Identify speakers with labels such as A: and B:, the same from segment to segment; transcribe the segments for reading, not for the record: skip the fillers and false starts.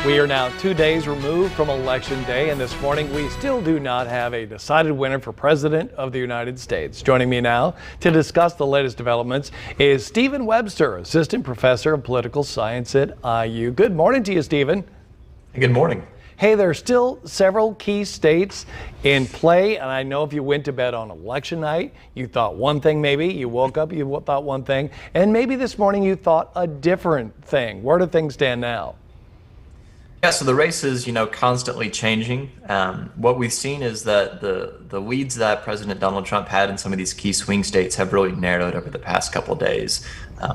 A: We are now 2 days removed from Election Day, and this morning we still do not have a decided winner for President of the United States. Joining me now to discuss the latest developments is Stephen Webster, Assistant Professor of Political Science at IU. Good morning to you, Stephen.
B: Good morning.
A: Hey, there are still several key states in play, and I know if you went to bed on election night, you thought one thing maybe, you woke up, you thought one thing, and maybe this morning you thought a different thing. Where do things stand now?
B: Yeah, so the race is, constantly changing. What we've seen is that the leads that President Donald Trump had in some of these key swing states have really narrowed over the past couple of days.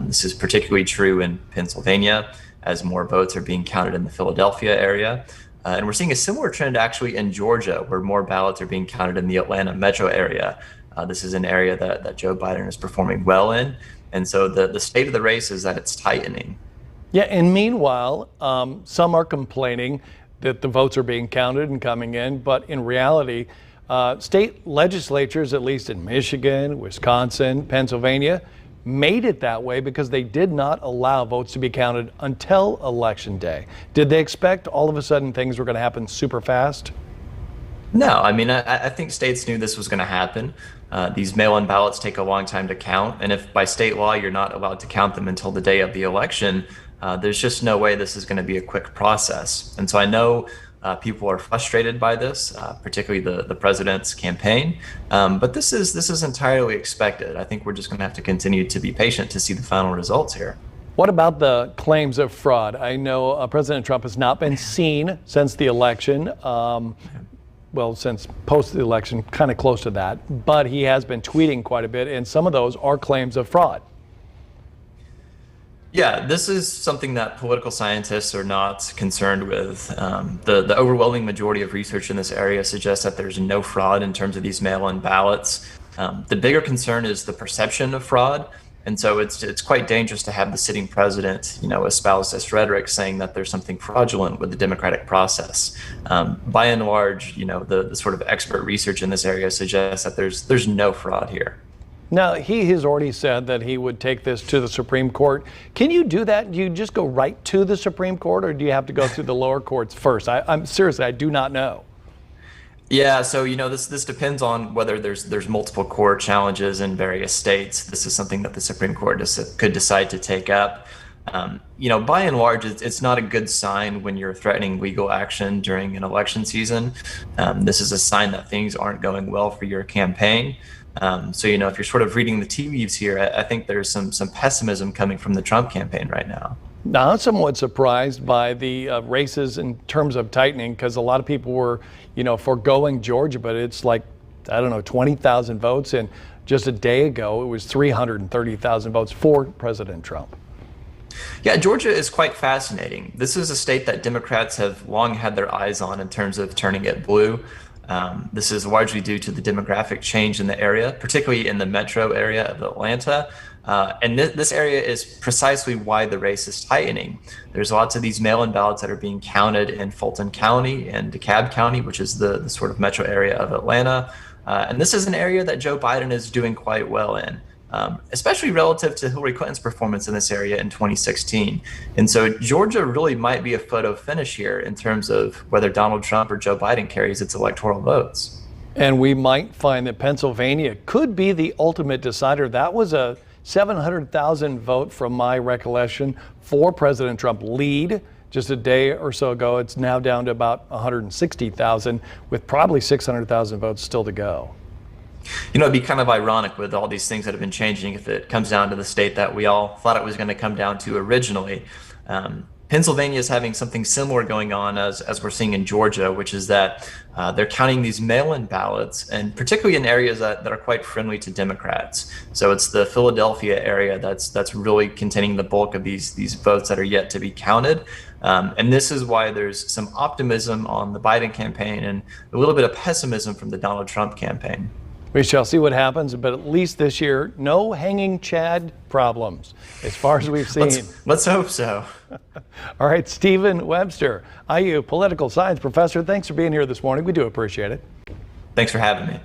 B: This is particularly true in Pennsylvania, as more votes are being counted in the Philadelphia area. And we're seeing a similar trend actually in Georgia, where more ballots are being counted in the Atlanta metro area. This is an area that Joe Biden is performing well in. And so the state of the race is that it's tightening.
A: Yeah, and meanwhile, some are complaining that the votes are being counted and coming in, but in reality, state legislatures, at least in Michigan, Wisconsin, Pennsylvania, made it that way because they did not allow votes to be counted until Election Day. Did they expect all of a sudden things were going to happen super fast?
B: No, I think states knew this was going to happen. These mail-in ballots take a long time to count, and if by state law you're not allowed to count them until the day of the election, there's just no way this is going to be a quick process. And so I know people are frustrated by this, particularly the president's campaign, but this is entirely expected. I think we're just going to have to continue to be patient to see the final results here.
A: What about the claims of fraud? I know President Trump has not been seen since the election. Well, since post the election, kind of close to that, but he has been tweeting quite a bit, and some of those are claims of fraud.
B: Yeah, this is something that political scientists are not concerned with. The overwhelming majority of research in this area suggests that there's no fraud in terms of these mail-in ballots. The bigger concern is the perception of fraud. And so it's quite dangerous to have the sitting president, espouse this rhetoric saying that there's something fraudulent with the democratic process. By and large, the sort of expert research in this area suggests that there's no fraud here.
A: Now, he has already said that he would take this to the Supreme Court. Can you do that? Do you just go right to the Supreme Court, or do you have to go through the lower courts first? I'm seriously, I do not know.
B: Yeah, so this depends on whether there's multiple court challenges in various states. This is something that the Supreme Court could decide to take up. By and large, it's not a good sign when you're threatening legal action during an election season. This is a sign that things aren't going well for your campaign. So if you're sort of reading the tea leaves here, I think there's some pessimism coming from the Trump campaign right now.
A: Now, I'm somewhat surprised by the races in terms of tightening, because a lot of people were, foregoing Georgia, but it's like, 20,000 votes. And just a day ago, it was 330,000 votes for President Trump.
B: Yeah, Georgia is quite fascinating. This is a state that Democrats have long had their eyes on in terms of turning it blue. This is largely due to the demographic change in the area, particularly in the metro area of Atlanta. And this area is precisely why the race is tightening. There's lots of these mail-in ballots that are being counted in Fulton County and DeKalb County, which is the sort of metro area of Atlanta. And this is an area that Joe Biden is doing quite well in, especially relative to Hillary Clinton's performance in this area in 2016. And so Georgia really might be a photo finish here in terms of whether Donald Trump or Joe Biden carries its electoral votes.
A: And we might find that Pennsylvania could be the ultimate decider. That was a 700,000 vote, from my recollection, for President Trump lead just a day or so ago. It's now down to about 160,000, with probably 600,000 votes still to go.
B: It'd be kind of ironic with all these things that have been changing if it comes down to the state that we all thought it was going to come down to originally. Pennsylvania is having something similar going on as we're seeing in Georgia, which is that they're counting these mail-in ballots, and particularly in areas that are quite friendly to Democrats. So it's the Philadelphia area that's really containing the bulk of these votes that are yet to be counted. And this is why there's some optimism on the Biden campaign and a little bit of pessimism from the Donald Trump campaign.
A: We shall see what happens, but at least this year, no hanging Chad problems, as far as we've seen.
B: Let's hope so.
A: All right, Stephen Webster, IU political science professor, thanks for being here this morning. We do appreciate it.
B: Thanks for having me.